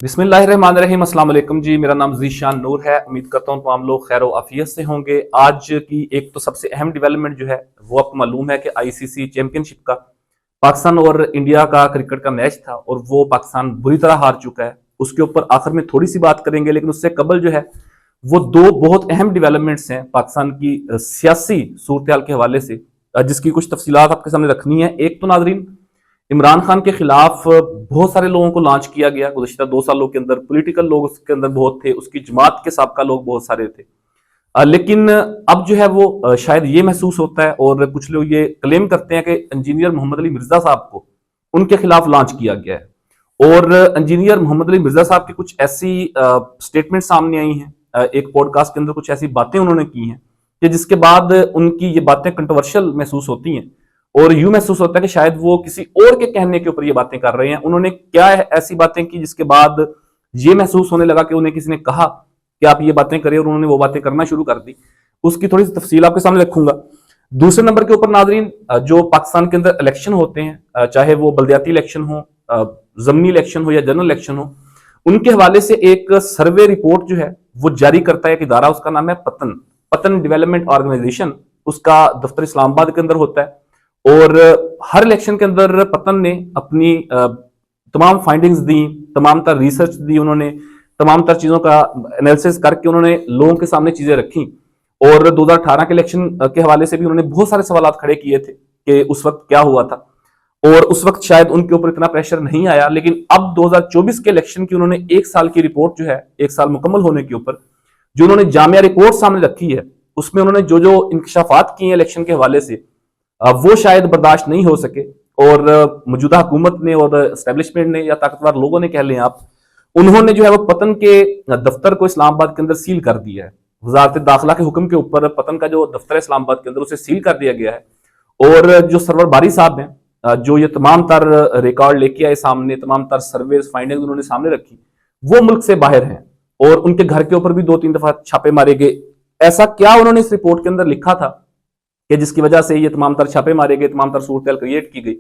बिस्मिल्लाहिर्रहमानिर्रहीम, अस्सलाम वालेकुम जी। मेरा नाम ज़ीशान नूर है। उम्मीद करता हूँ तमाम लोग खैर आफियत से होंगे। आज की एक तो सबसे अहम डेवलपमेंट जो है वो आपको मालूम है कि आईसीसी चैंपियनशिप का पाकिस्तान और इंडिया का क्रिकेट का मैच था और वो पाकिस्तान बुरी तरह हार चुका है। उसके ऊपर आखिर में थोड़ी सी बात करेंगे, लेकिन उससे कबल जो है वो दो बहुत अहम डेवलपमेंट्स हैं पाकिस्तान की सियासी सूरत हाल के हवाले से, जिसकी कुछ तफसीलात आपके सामने रखनी है। एक तो नाजरीन, इमरान खान के खिलाफ बहुत सारे लोगों को लॉन्च किया गया गुज़श्ता 2 सालों के अंदर। पॉलिटिकल लोग उसके अंदर बहुत थे, उसकी जमात के साबका लोग बहुत सारे थे। लेकिन अब जो है वो शायद ये महसूस होता है और कुछ लोग ये क्लेम करते हैं कि इंजीनियर मोहम्मद अली मिर्जा साहब को उनके खिलाफ लॉन्च किया गया है। और इंजीनियर मोहम्मद अली मिर्जा साहब की कुछ ऐसी स्टेटमेंट सामने आई हैं, एक पॉडकास्ट के अंदर कुछ ऐसी बातें उन्होंने की हैं कि जिसके बाद उनकी ये बातें कंट्रोवर्शियल महसूस होती हैं और यूं महसूस होता है कि शायद वो किसी और के कहने के ऊपर ये बातें कर रहे हैं। उन्होंने क्या ऐसी बातें की जिसके बाद ये महसूस होने लगा कि उन्हें किसी ने कहा कि आप ये बातें करें और उन्होंने वो बातें करना शुरू कर दी। उसकी थोड़ी सी तफसील आपके सामने रखूंगा। दूसरे नंबर के ऊपर नाजरीन, जो पाकिस्तान के अंदर इलेक्शन होते हैं, चाहे वो बल्दियाती इलेक्शन हो, जमनी इलेक्शन हो या जनरल इलेक्शन हो, उनके हवाले से एक सर्वे रिपोर्ट जो है वो जारी करता है एक इदारा, उसका नाम है पतन डेवलपमेंट ऑर्गेनाइजेशन। उसका दफ्तर इस्लामाबाद के अंदर होता है और हर इलेक्शन के अंदर पतन ने अपनी तमाम फाइंडिंग्स दी, तमाम तर रिसर्च दी, उन्होंने तमाम तर चीजों का एनालिसिस करके उन्होंने लोगों के सामने चीजें रखी। और 2018 के इलेक्शन के हवाले से भी उन्होंने बहुत सारे सवाल खड़े किए थे कि उस वक्त क्या हुआ था, और उस वक्त शायद उनके ऊपर इतना प्रेशर नहीं आया। लेकिन अब 2024 के इलेक्शन की उन्होंने 1 साल की रिपोर्ट जो है, 1 साल मुकम्मल होने के ऊपर जो उन्होंने जामिया रिपोर्ट सामने रखी है, उसमें उन्होंने जो जो इंकशाफात किए हैं इलेक्शन के हवाले से, वो शायद बर्दाश्त नहीं हो सके। और मौजूदा हुकूमत ने और एस्टेब्लिशमेंट ने या ताकतवर लोगों ने कह लें आप, उन्होंने जो है वो पतन के दफ्तर को इस्लामाबाद के अंदर सील कर दिया है। वजारत दाखिला के हुक्म के ऊपर पतन का जो दफ्तर है इस्लामाबाद के अंदर, उसे सील कर दिया गया है। और जो सरवर बारी साहब हैं, जो ये तमाम तर रिकॉर्ड लेके आए सामने, तमाम तर सर्वे फाइंडिंग उन्होंने सामने रखी, वो मुल्क से बाहर हैं और उनके घर के ऊपर भी 2-3 दफा छापे मारे गए। ऐसा क्या उन्होंने इस रिपोर्ट के अंदर लिखा था कि जिसकी वजह से ये तमाम तर छापे मारे गए, तमाम तर सूरत क्रिएट की गई?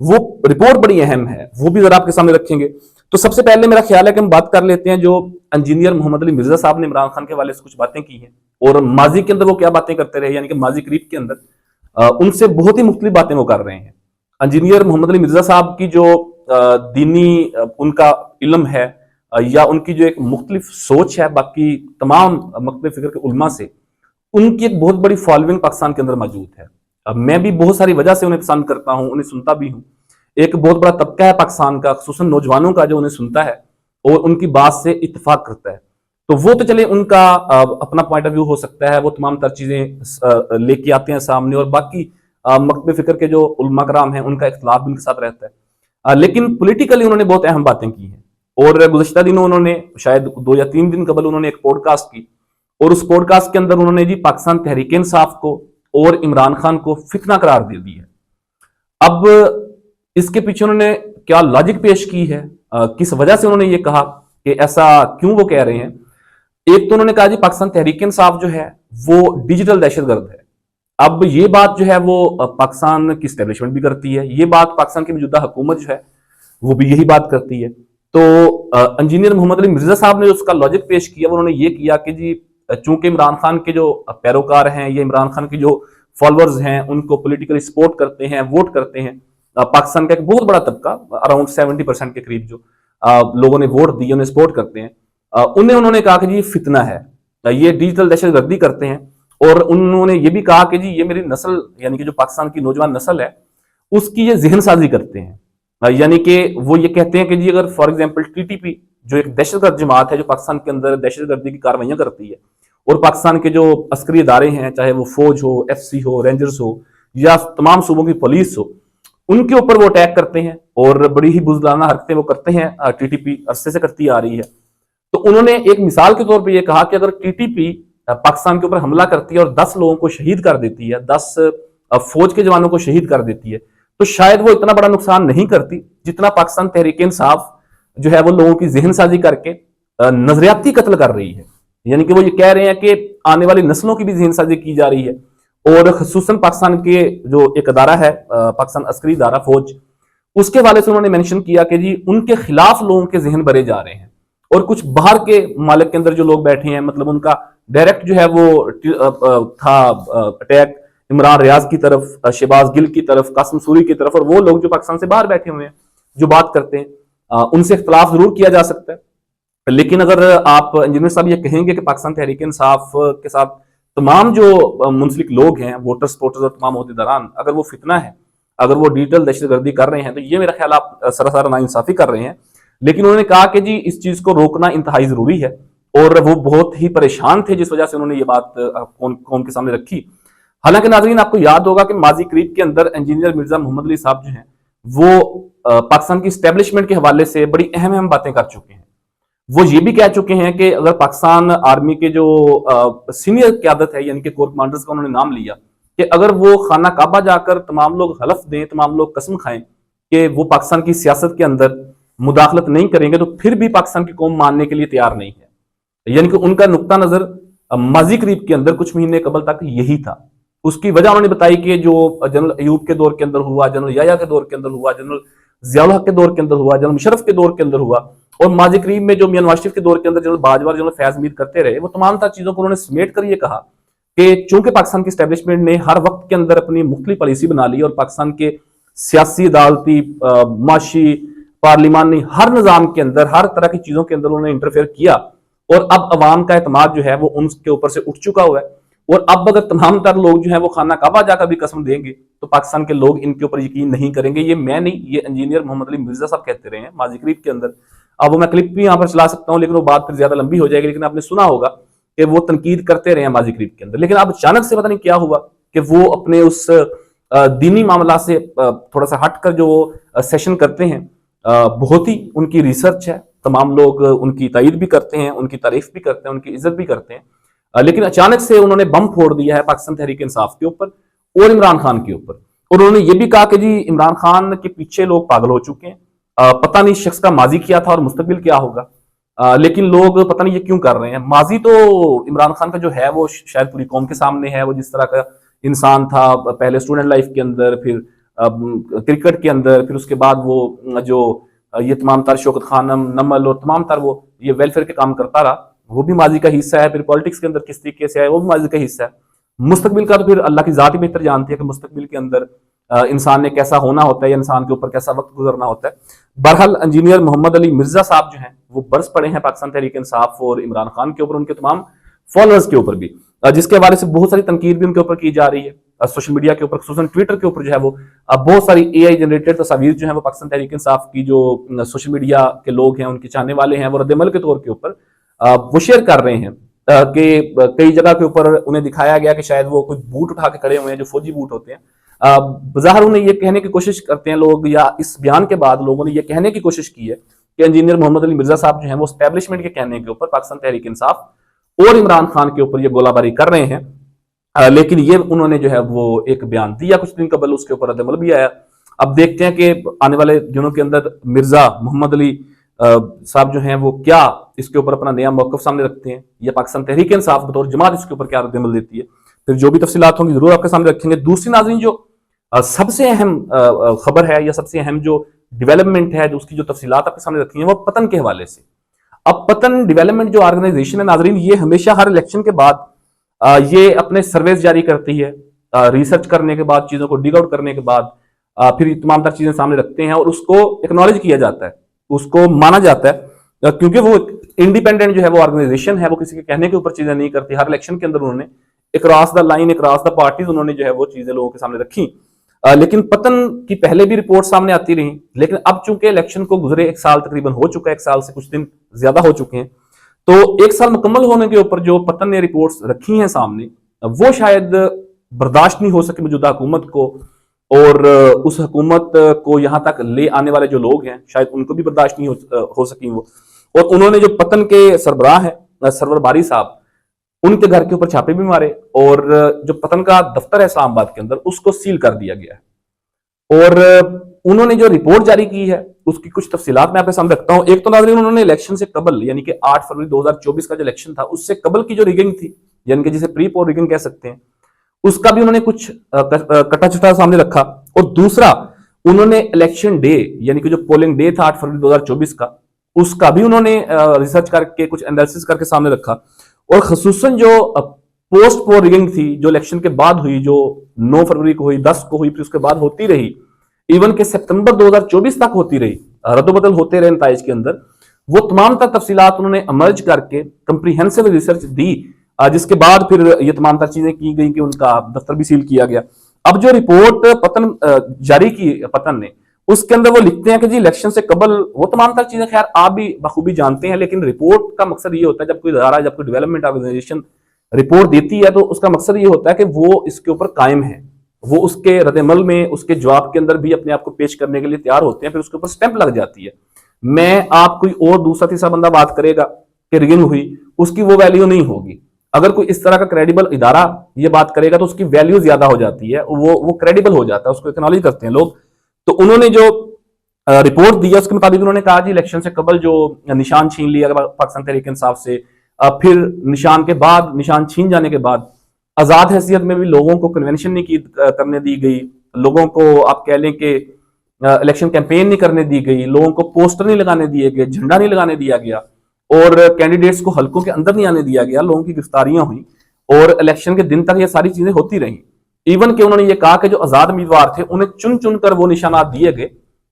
वो रिपोर्ट बड़ी अहम है, वो भी जरा आपके सामने रखेंगे। तो सबसे पहले मेरा ख्याल है कि हम बात कर लेते हैं जो इंजीनियर मोहम्मद अली मिर्जा साहब ने इमरान खान के हवाले से कुछ बातें की हैं और माजी के अंदर वो क्या बातें करते रहे, यानी कि माजी करीब के अंदर उनसे बहुत ही मुख्तलिफ बातें वो कर रहे हैं। इंजीनियर मोहम्मद अली मिर्जा साहब की जो दीनी उनका इल्म है या उनकी जो एक मुख्तलिफ सोच है बाकी तमाम मकतब फिक्र के उलमा से, उनकी एक बहुत बड़ी फॉलोइंग पाकिस्तान के अंदर मौजूद है। अब मैं भी बहुत सारी वजह से उन्हें पसंद करता हूं, उन्हें सुनता भी हूं। एक बहुत बड़ा तबका है पाकिस्तान का, खुसूसन नौजवानों का, जो उन्हें सुनता है और उनकी बात से इत्तेफाक करता है। तो वो तो चले, उनका अपना पॉइंट ऑफ व्यू हो सकता है, वो तमाम तर चीजें लेके आते हैं सामने, और बाकी मकतब फिक्र के जो उलमा कराम हैं उनका इख्तलाफ भी उनके साथ रहता है। लेकिन पोलिटिकली उन्होंने बहुत अहम बातें की हैं और गुज़श्ता दिनों उन्होंने शायद 2 या 3 दिन कबल उन्होंने एक पॉडकास्ट की और उस पॉडकास्ट के अंदर उन्होंने जी पाकिस्तान तहरीक इंसाफ को और इमरान खान को फितना करार दे दी है। अब इसके पीछे उन्होंने क्या लॉजिक पेश की है, किस वजह से उन्होंने ये कहा कि ऐसा क्यों वो कह रहे हैं? एक तो उन्होंने कहा जी पाकिस्तान तहरीक इंसाफ जो है वो डिजिटल दहशतगर्द है। अब ये बात जो है वो पाकिस्तान की स्टैब्लिशमेंट भी करती है, ये बात पाकिस्तान की मौजूदा हुकूमत जो है वो भी यही बात करती है। तो इंजीनियर मोहम्मद अली मिर्जा साहब ने जो उसका लॉजिक पेश किया, उन्होंने ये किया कि जी चूंकि इमरान खान के जो पैरोकार हैं या इमरान खान के जो फॉलोअर्स हैं उनको पॉलिटिकली सपोर्ट करते हैं, वोट करते हैं, पाकिस्तान का एक बहुत बड़ा तबका, अराउंड 70% के करीब जो लोगों ने वोट दिए, उन्हें सपोर्ट करते हैं, उन्होंने कहा कि जी फितना है, ये डिजिटल दहशतगर्दी करते हैं। और उन्होंने ये भी कहा कि जी ये मेरी नस्ल, यानी कि जो पाकिस्तान की नौजवान नस्ल है, उसकी ये जहन साजी करते हैं। यानी कि वो ये कहते हैं कि जी अगर फॉर एग्जाम्पल टीटीपी जो एक दहशतगर्द जमात है जो पाकिस्तान के अंदर दहशतगर्दी की कार्रवाइयां करती है, और पाकिस्तान के जो अस्करी इदारे हैं, चाहे वो फौज हो, एफसी हो, रेंजर्स हो या तमाम सूबों की पुलिस हो, उनके ऊपर वो अटैक करते हैं और बड़ी ही बुज़दिलाना हरकतें वो करते हैं, टीटीपी अरसे से करती आ रही है। तो उन्होंने एक मिसाल के तौर पर यह कहा कि अगर टीटीपी पाकिस्तान के ऊपर हमला करती है और 10 लोगों को शहीद कर देती है, 10 फौज के जवानों को शहीद कर देती है, तो शायद वो इतना बड़ा नुकसान नहीं करती जितना पाकिस्तान तहरीक इंसाफ जो है वो लोगों की जहन साजी करके नजरियाती कत्ल कर रही है। यानी कि वो ये कह रहे हैं कि आने वाली नस्लों की भी जहन साजी की जा रही है। और खसूसन पाकिस्तान के जो एक अदारा है, पाकिस्तान अस्करी अदारा फौज, उसके हवाले से उन्होंने मेंशन किया कि जी उनके खिलाफ लोगों के जहन भरे जा रहे हैं। और कुछ बाहर के ममालिक के अंदर जो लोग बैठे हैं, मतलब उनका डायरेक्ट जो है वो था अटैक इमरान रियाज की तरफ, शहबाज गिल की तरफ, कासिम सूरी की तरफ, और वो लोग जो पाकिस्तान से बाहर बैठे हुए हैं जो बात करते हैं उनसे इख्तलाफ जरूर किया जा सकता है। लेकिन अगर आप इंजीनियर साहब ये कहेंगे कि पाकिस्तान तहरीक इंसाफ के साथ तमाम जो मुंसलिक लोग हैं, वोटर सपोर्टर्स और तमाम अहदेदारान, अगर वो फितना है, अगर वो डिजिटल दहशतगर्दी कर रहे हैं, तो ये मेरा ख्याल आप सरासर नाइंसाफी कर रहे हैं। लेकिन उन्होंने कहा कि जी इस चीज को रोकना इंतहाई जरूरी है, और वो बहुत ही परेशान थे जिस वजह से उन्होंने ये बात कौम के सामने रखी। हालांकि नाजरीन, आपको याद होगा कि माजी करीब के अंदर इंजीनियर मिर्जा मोहम्मद अली साहब जो हैं वो पाकिस्तान की इस्टेब्लिशमेंट के हवाले से बड़ी अहम अहम बातें कर चुके हैं। वो ये भी कह चुके हैं कि अगर पाकिस्तान आर्मी के जो सीनियर क्यादत है, यानी कि कोर कमांडर्स का उन्होंने नाम लिया, कि अगर वो खाना काबा जाकर तमाम लोग हलफ दें, तमाम लोग कसम खाएं कि वो पाकिस्तान की सियासत के अंदर मुदाखलत नहीं करेंगे, तो फिर भी पाकिस्तान की कौम मानने के लिए तैयार नहीं है। यानी कि उनका नुक्ता नजर माजी करीब के अंदर कुछ महीने कबल तक यही था। उसकी वजह उन्होंने बताई कि जो जनरल अयूब के दौर के अंदर हुआ, जनरल याया के दौर के अंदर हुआ, जनरल जियाउल हक के दौर के अंदर हुआ, जनरल मुशर्रफ के दौर के अंदर हुआ, और माजी करीब में जो मियां नवाज शरीफ के दौर के अंदर जनरल बाजवा, जनरल फैज मीर करते रहे, वो तमाम तरह चीजों को उन्होंने समेट कर ये कहा कि चूंकि पाकिस्तान की स्टैब्लिशमेंट ने हर वक्त के अंदर अपनी मुख्तलिफ पॉलिसी बना ली और पाकिस्तान के सियासी, अदालती, माशी, पार्लिमानी हर निजाम के अंदर, हर तरह की चीजों के अंदर उन्होंने इंटरफेयर किया, और अब अवाम का एतमाद जो है वो उनके ऊपर से उठ चुका हुआ है। और अब अगर तमाम तर लोग जो है वो खाना काबा जाकर भी कसम देंगे, तो पाकिस्तान के लोग इनके ऊपर यकीन नहीं करेंगे। ये मैं नहीं, ये इंजीनियर मोहम्मद अली मिर्जा साहब कहते रहे हैं माजी करीब के अंदर। अब वो मैं क्लिप भी यहाँ पर चला सकता हूँ, लेकिन वो बात फिर ज्यादा लंबी हो जाएगी। लेकिन आपने सुना होगा कि वो तनकीद करते रहे हैं माजी करीब के अंदर। लेकिन अब अचानक से पता नहीं क्या हुआ कि वो अपने उस दीनी मामला से थोड़ा सा हटकर जो सेशन करते हैं, बहुत ही उनकी रिसर्च है, तमाम लोग उनकी तारीफ भी करते हैं, उनकी तारीफ भी करते हैं, उनकी इज्जत भी करते हैं। लेकिन अचानक से उन्होंने बम फोड़ दिया है पाकिस्तान तहरीक इंसाफ के ऊपर और इमरान खान के ऊपर। और उन्होंने ये भी कहा कि जी इमरान खान के पीछे लोग पागल हो चुके हैं, पता नहीं शख्स का माजी क्या था और मुस्तकबिल क्या होगा, लेकिन लोग पता नहीं ये क्यों कर रहे हैं। माजी तो इमरान खान का जो है वो शायद पूरी कौम के सामने है, वो जिस तरह का इंसान था पहले स्टूडेंट लाइफ के अंदर, फिर क्रिकेट के अंदर, फिर उसके बाद वो जो ये तमाम तर शौकत खानम, नमल और तमाम तर वो ये वेलफेयर के काम करता रहा, वो भी माजी का हिस्सा है। फिर पॉलिटिक्स के अंदर किस तरीके से है, वो भी माजी का हिस्सा है। मुस्तकबिल का तो फिर अल्लाह की जात ही बेहतर जानती है कि मुस्तकबिल के अंदर इंसान ने कैसा होना होता है या इंसान के ऊपर कैसा वक्त गुजरना होता है। बहरहाल इंजीनियर मोहम्मद अली मिर्जा साहब जो हैं वो बरस पड़े हैं पाकिस्तान तहरीक इंसाफ और इमरान खान के ऊपर, उनके तमाम फॉलोअर्स के ऊपर भी, जिसके हवाले से बहुत सारी तनकीद भी उनके ऊपर की जा रही है सोशल मीडिया के ऊपर, खुसूसन ट्विटर के ऊपर जो है वो बहुत सारी AI जनरेटेड तस्वीर जो है वो पाकिस्तान तहरीक इंसाफ की जो सोशल मीडिया के लोग हैं, उनके चाहने वाले हैं, वो रद्दमल के तौर के ऊपर वो शेयर कर रहे हैं कि कई जगह के ऊपर उन्हें दिखाया गया कि शायद वो कुछ बूट उठा के खड़े हुए हैं जो फौजी बूट होते हैं। बाहर उन्हें ये कहने की कोशिश करते हैं लोग, या इस बयान के बाद लोगों ने ये कहने की कोशिश की है कि इंजीनियर मोहम्मद अली मिर्जा साहब जो हैं वो एस्टैब्लिशमेंट के कहने के ऊपर पाकिस्तान तहरीक इंसाफ और इमरान खान के ऊपर ये गोलाबारी कर रहे हैं। लेकिन ये उन्होंने जो है वो एक बयान दिया कुछ दिन कबल, उसके ऊपर रद्दमल भी आया। अब देखते हैं कि आने वाले दिनों के अंदर मिर्जा मोहम्मद अली साहब जो हैं वो क्या इसके ऊपर अपना नया मौकफ सामने रखते हैं, या पाकिस्तान तहरीक इंसाफ बतौर जमात इसके ऊपर क्या रद्दमल देती है। फिर जो भी तफसीलात होंगी जरूर आपके सामने रखेंगे। दूसरी नाज़रीन, जो सबसे अहम खबर है या सबसे अहम जो डेवलपमेंट है, जो उसकी जो तफसीलात आपके सामने रखी है, वो पतन के हवाले से। अब पतन डेवलपमेंट जो ऑर्गेनाइजेशन है नाज़रीन, ये हमेशा हर इलेक्शन के बाद ये अपने सर्वेस जारी करती है, रिसर्च करने के बाद, चीजों को डिग आउट करने के बाद फिर तमाम तरह चीजें सामने रखते हैं और उसको एक्नॉलेज किया जाता है, उसको माना जाता है, क्योंकि वो इंडिपेंडेंट जो है वो ऑर्गेनाइजेशन है, वो किसी के कहने के ऊपर चीजें नहीं करती। हर इलेक्शन के अंदर उन्होंने across the line, across the parties उन्होंने जो है वो चीजें लोगों के सामने रखी। लेकिन पतन की पहले भी रिपोर्ट सामने आती रही, लेकिन अब चूंकि इलेक्शन को गुजरे 1 साल तकरीबन हो चुका है, 1 साल से कुछ दिन ज्यादा हो चुके हैं, तो 1 साल मुकम्मल होने के ऊपर जो पतन ने रिपोर्ट्स रखी हैं सामने, वो शायद बर्दाश्त नहीं हो सके मौजूदा हुकूमत को, और उस हुकूमत को यहां तक ले आने वाले जो लोग हैं शायद उनको भी बर्दाश्त नहीं हो सकी वो। और उन्होंने जो पतन के सरबराह हैं सरवर बारी साहब, उनके घर के ऊपर छापे भी मारे, और जो पतन का दफ्तर है इस्लामाबाद के अंदर उसको सील कर दिया गया है। और उन्होंने जो रिपोर्ट जारी की है उसकी कुछ तफसीलात मैं आपके सामने रखता हूं। एक तो नाज़रीन, उन्होंने इलेक्शन से कबल, यानी कि 8 फरवरी 2024 का जो इलेक्शन था उससे कबल की जो रिगिंग थी, यानी कि जिसे प्री पोल रिगिंग कह सकते हैं, उसका भी उन्होंने कुछ कटा चटा सामने रखा। और दूसरा, उन्होंने इलेक्शन डे, यानी कि जो पोलिंग डे था 8 फरवरी 2024 का, उसका भी उन्होंने रिसर्च करके कुछ एनालिसिस करके सामने रखा। और खसूसन जो पोस्ट पोल रिगिंग थी, जो इलेक्शन के बाद हुई, जो 9 फरवरी को हुई, 10 को हुई, फिर उसके बाद होती रही, इवन के सितंबर 2024 तक होती रही, रद्दोबदल होते रहे नताइज के अंदर, वो तमाम तफसीलात उन्होंने अमर्ज करके कंप्रीहेंसिव रिसर्च दी, जिसके बाद फिर ये तमाम तर चीजें की गई कि उनका दफ्तर भी सील किया गया। अब जो रिपोर्ट पतन जारी की पतन ने, उसके अंदर वो लिखते हैं कि जी इलेक्शन से कबल वो तमाम तर चीजें खैर आप भी बखूबी जानते हैं, लेकिन रिपोर्ट का मकसद ये होता है, जब कोई इदारा, जब कोई डेवलपमेंट ऑर्गेनाइजेशन रिपोर्ट देती है, तो उसका मकसद ये होता है कि वो इसके ऊपर कायम है, वो उसके रद्दमल में, उसके जवाब के अंदर भी अपने आप को पेश करने के लिए तैयार होते हैं, फिर उसके ऊपर स्टैंप लग जाती है। मैं आप कोई और दूसरा तीसरा बंदा बात करेगा कि रिगिंग हुई, उसकी वो वैल्यू नहीं होगी। अगर कोई इस तरह का क्रेडिबल इदारा ये बात करेगा तो उसकी वैल्यू ज्यादा हो जाती है, वो क्रेडिबल हो जाता है, उसको एक्नॉलेज करते हैं लोग। तो उन्होंने जो रिपोर्ट दी है उसके मुताबिक उन्होंने कहा जी इलेक्शन से कबल जो निशान छीन लिया पाकिस्तान तहरीक इंसाफ से, फिर निशान के बाद, निशान छीन जाने के बाद आजाद हैसियत में भी लोगों को कन्वेंशन नहीं करने दी गई, लोगों को आप कह लें कि इलेक्शन कैंपेन नहीं करने दी गई, लोगों को पोस्टर नहीं लगाने दिए गए, झंडा नहीं लगाने दिया गया, और कैंडिडेट्स को हलकों के अंदर नहीं आने दिया गया, लोगों की गिरफ्तारियां हुई, और इलेक्शन के दिन तक ये सारी चीजें होती रही। इवन के उन्होंने ये कहा कि जो आजाद उम्मीदवार थे उन्हें चुन चुन कर वो निशानात दिए गए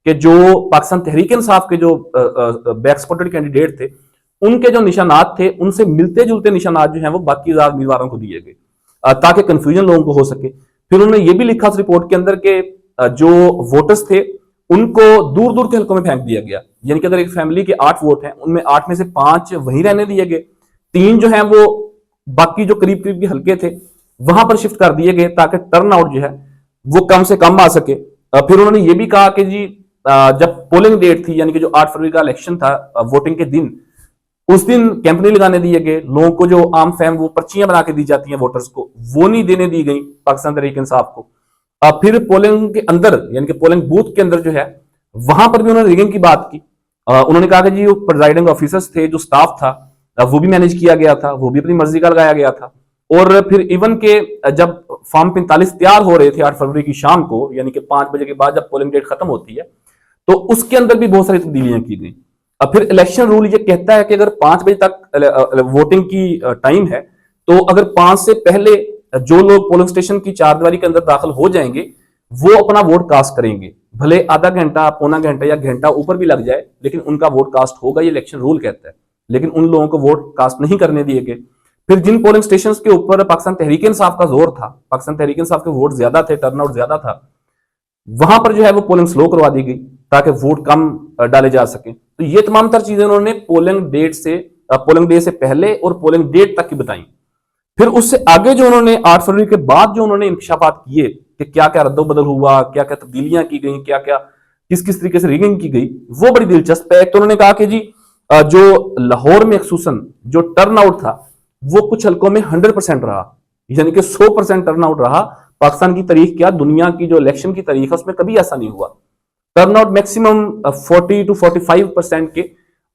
कि जो पाकिस्तान तहरीक इंसाफ के जो बैकस्पॉटेड कैंडिडेट थे, उनके जो निशानात थे उनसे मिलते जुलते निशानात जो हैं वो बाकी आजाद उम्मीदवारों को दिए गए, ताकि कंफ्यूजन लोगों को हो सके। फिर उन्होंने ये भी लिखा उस रिपोर्ट के अंदर के जो वोटर्स थे उनको दूर दूर के हलकों में फेंक दिया गया, यानी कि अगर एक फैमिली के 8 वोट हैं, उनमें 8 में से 5 वहीं रहने दिए गए, 3 जो हैं वो बाकी जो करीब करीब के हलके थे वहां पर शिफ्ट कर दिए गए, ताकि टर्न आउट जो है वो कम से कम आ सके। फिर उन्होंने ये भी कहा कि जी जब पोलिंग डेट थी, यानी कि जो 8 फरवरी का इलेक्शन था, वोटिंग के दिन, उस दिन कैंप नहीं लगाने दिए गए, लोगों को जो आम फैम वो पर्चियां बना के दी जाती हैं वोटर्स को, वो नहीं देने दी गई पाकिस्तान तहरीक इंसाफ को। फिर पोलिंग के अंदर, यानी कि पोलिंग बूथ के अंदर जो है वहां पर भी उन्होंने रिगिंग की बात की। उन्होंने कहा कि जी वो प्रिजाइडिंग ऑफिसर्स थे, जो स्टाफ था, वो भी मैनेज किया गया था, वो भी अपनी मर्जी का लगाया गया था। और फिर इवन के जब फॉर्म 45 तैयार हो रहे थे 8 फरवरी की शाम को, यानी कि 5 बजे के बाद जब पोलिंग डेट खत्म होती है, तो उसके अंदर भी बहुत सारी तब्दीलियां की गई। अब फिर इलेक्शन रूल ये कहता है कि अगर 5 बजे तक वोटिंग की टाइम है, तो अगर 5 से पहले जो लोग पोलिंग स्टेशन की चारदीवारी के अंदर दाखिल हो जाएंगे, वो अपना वोट कास्ट करेंगे, भले आधा घंटा, पौना घंटा या घंटा ऊपर भी लग जाए, लेकिन उनका वोट कास्ट होगा, ये इलेक्शन रूल कहता है। लेकिन उन लोगों को वोट कास्ट नहीं करने दिए गए। फिर जिन पोलिंग स्टेशन के ऊपर पाकिस्तान तहरीक इंसाफ का जोर था, पाकिस्तान तहरीक इंसाफ के वोट ज्यादा थे, टर्नआउट ज्यादा था, वहां पर जो है वो पोलिंग स्लो करवा दी गई ताकि वोट कम डाले जा सके। तो ये तमाम तर चीजें उन्होंने पोलिंग डे से पहले और पोलिंग डेट तक की बताई। फिर उससे आगे जो उन्होंने 8 फरवरी के बाद जो उन्होंने इंकशाफात किए कि क्या क्या रद्दोबदल हुआ, क्या क्या तब्दीलियां की गई, क्या क्या किस किस तरीके से रिगिंग की गई, वो बड़ी दिलचस्प है। एक तो उन्होंने कहा कि जी जो लाहौर में खसूसन जो टर्नआउट था वो कुछ हलकों में 100% रहा, यानी कि 100% टर्नआउट रहा। पाकिस्तान की तारीख क्या, दुनिया की जो इलेक्शन की तारीख है उसमें कभी ऐसा नहीं हुआ। टर्नआउट मैक्सिमम 40 to 45% के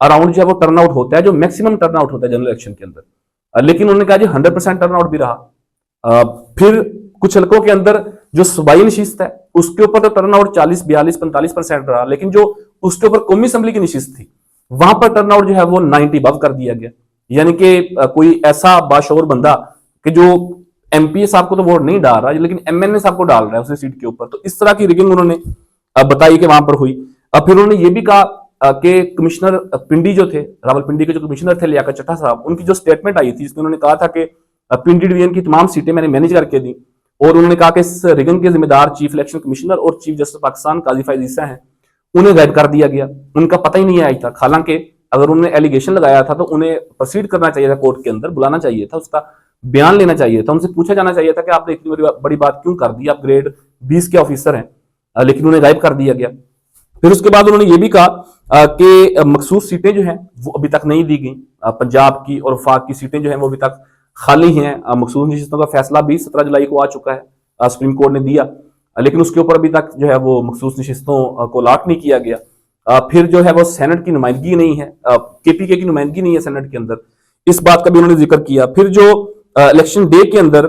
अराउंड जो है वो टर्नआउट होता है, जो मैक्सिमम टर्नआउट होता है जनरल इलेक्शन के अंदर। लेकिन उन्होंने कहा जी 100% टर्नआउट भी रहा। फिर कुछ हलकों के अंदर जो सूबाई नशिस्त है उसके ऊपर तो टर्नआउट 40, 42, 45% रहा, लेकिन जो उसके ऊपर कौमी असम्बली की नशिस्त थी वहां पर टर्नआउट जो है वो 90 अबव कर दिया गया। यानी कि कोई ऐसा बाशऊर बंदा कि जो एमपी साहब को तो वोट नहीं डाल रहा, लेकिन एमएनए साहब को डाल रहा है उसी सीट के ऊपर, तो इस तरह की रिगिंग उन्होंने बताई कि वहां पर हुई। फिर उन्होंने ये भी कहा कि कमिश्नर पिंडी जो थे, रावलपिंडी के जो कमिश्नर थे लियाकत चट्टा साहब, उनकी जो स्टेटमेंट आई थी जिसमें उन्होंने कहा था कि पिंडी डिवीजन की तमाम सीटें मैंने मैनेज करके दी, और उन्होंने कहा कि इस रिगिंग के जिम्मेदार चीफ इलेक्शन कमिश्नर और चीफ जस्टिस पाकिस्तान काजी फैज ईसा हैं, उन्हें गायब कर दिया गया, उनका पता ही नहीं आया था। हालांकि अगर उन्होंने एलिगेशन लगाया था तो उन्हें प्रोसीड करना चाहिए था, कोर्ट के अंदर बुलाना चाहिए था, उसका बयान लेना चाहिए था, उनसे पूछा जाना चाहिए था कि आपने इतनी बड़ी बात क्यों कर दी, आप ग्रेड 20 के ऑफिसर हैं, लेकिन उन्हें गायब कर दिया गया। फिर उसके बाद उन्होंने ये भी कहा कि मखसूस सीटें जो हैं वो अभी तक नहीं दी गई, पंजाब की और वफाक की सीटें जो हैं वो अभी तक खाली हैं। मखसूस नशिस्तों का फैसला भी 17 जुलाई को आ चुका है, सुप्रीम कोर्ट ने दिया, लेकिन उसके ऊपर अभी तक जो है वो मखसूस नशिस्तों को अलॉट नहीं किया गया। फिर जो है वो सेनेट की नुमाइंदगी नहीं है, केपीके की नुमाइंदगी नहीं है सेनेट के अंदर, इस बात का भी उन्होंने जिक्र किया। फिर जो इलेक्शन डे के अंदर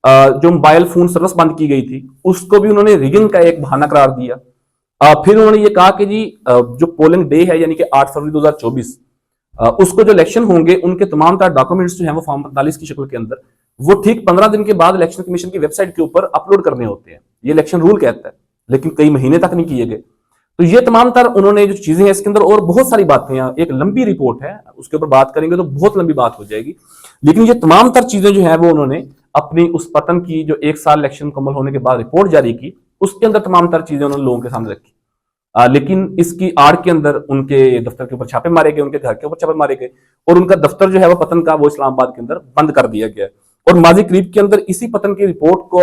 जो मोबाइल फोन सर्विस बंद की गई थी उसको भी उन्होंने रिगिंग का एक बहाना करार दिया। फिर उन्होंने ये कहा कि जी जो पोलिंग डे है यानी कि 8 फरवरी 2024 उसको जो इलेक्शन होंगे उनके तमाम तरह डॉक्यूमेंट्स जो है वो फॉर्म 45 की शक्ल के अंदर वो ठीक 15 दिन के बाद इलेक्शन कमीशन की वेबसाइट के ऊपर अपलोड करने होते हैं। ये इलेक्शन रूल कहता है, लेकिन कई महीने तक नहीं किए गए। तो ये तमाम तर उन्होंने जो चीजें हैं इसके अंदर और बहुत सारी बातें हैं, एक लंबी रिपोर्ट है, उसके ऊपर बात करेंगे तो बहुत लंबी बात हो जाएगी। लेकिन ये तमाम तर चीजें जो है वो उन्होंने अपनी उस पतन की जो 1 साल इलेक्शन मुकम्मल होने के बाद रिपोर्ट जारी की उसके अंदर तमाम तर चीजें उन्होंने लोगों के सामने रखी। लेकिन इसकी आड़ के अंदर उनके दफ्तर के ऊपर छापे मारे गए, उनके घर के ऊपर छापे मारे गए और उनका दफ्तर जो है वो पतन का वो इस्लामाबाद के अंदर बंद कर दिया गया। और माजी करीब के अंदर इसी पतन की रिपोर्ट को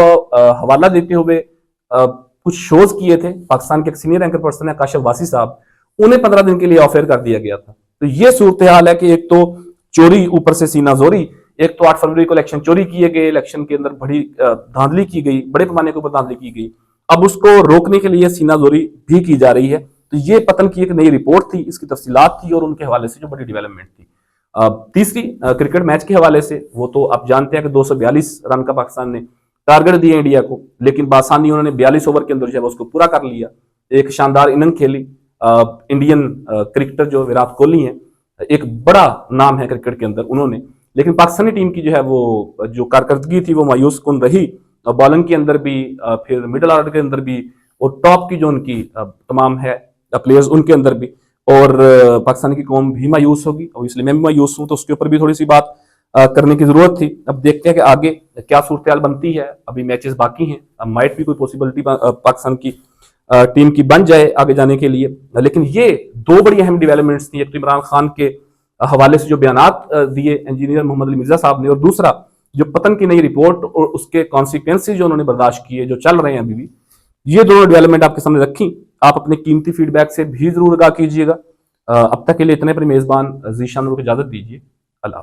हवाला देते हुए कुछ शोज किए थे। पाकिस्तान के एक सीनियर एंकर पर्सन है काशिफ वासी साहब, उन्हें 15 दिन के लिए ऑफेयर कर दिया गया था। तो ये सूरत हाल है कि एक तो चोरी ऊपर से सीना जोरी, एक तो 8 फरवरी को इलेक्शन चोरी किए गए, इलेक्शन के अंदर बड़ी धांधली की गई, बड़े पैमाने के ऊपर धांधली की गई, अब उसको रोकने के लिए सीना जोरी भी की जा रही है। तो ये पतन की एक नई रिपोर्ट थी, इसकी तफसीलात थी और उनके हवाले से जो बड़ी डेवलपमेंट थी। तीसरी क्रिकेट मैच के हवाले से वो तो आप जानते हैं कि 242 रन का पाकिस्तान ने टारगेट दिया इंडिया को, लेकिन बासानी उन्होंने 42 ओवर के अंदर जो है उसको पूरा कर लिया। एक शानदार इनिंग खेली। इंडियन क्रिकेटर जो विराट कोहली हैं, एक बड़ा नाम है क्रिकेट के अंदर उन्होंने, लेकिन पाकिस्तानी टीम की जो है वो जो कारकर्दगी थी वो मायूस कुन रही। बॉलिंग के अंदर भी, फिर मिडिल ऑर्डर के अंदर भी और टॉप की जो उनकी तमाम है प्लेयर्स उनके अंदर भी, और पाकिस्तान की कौम भी मायूस होगी और इसलिए मैं भी मायूस हूं। तो उसके ऊपर भी थोड़ी सी बात करने की जरूरत थी। अब देखते हैं कि आगे क्या सूरत हाल बनती है। अभी मैचेस बाकी हैं, अब माइट भी कोई पॉसिबिलिटी पाकिस्तान की टीम की बन जाए आगे जाने के लिए। लेकिन ये दो बड़ी अहम डेवलपमेंट्स थी, एक तो इमरान खान के हवाले से जो बयानात दिए इंजीनियर मोहम्मद अली मिर्जा साहब ने, और दूसरा जो पतन की नई रिपोर्ट और उसके कॉन्सिक्वेंसेज जो उन्होंने बर्दाश्त किए जो चल रहे हैं अभी भी। ये दोनों डेवलपमेंट आपके सामने रखी। आप अपने कीमती फीडबैक से भी जरूर आगाह कीजिएगा। अब तक के लिए इतने पर मेजबान जीशान को इजाजत दीजिए। अल्लाह।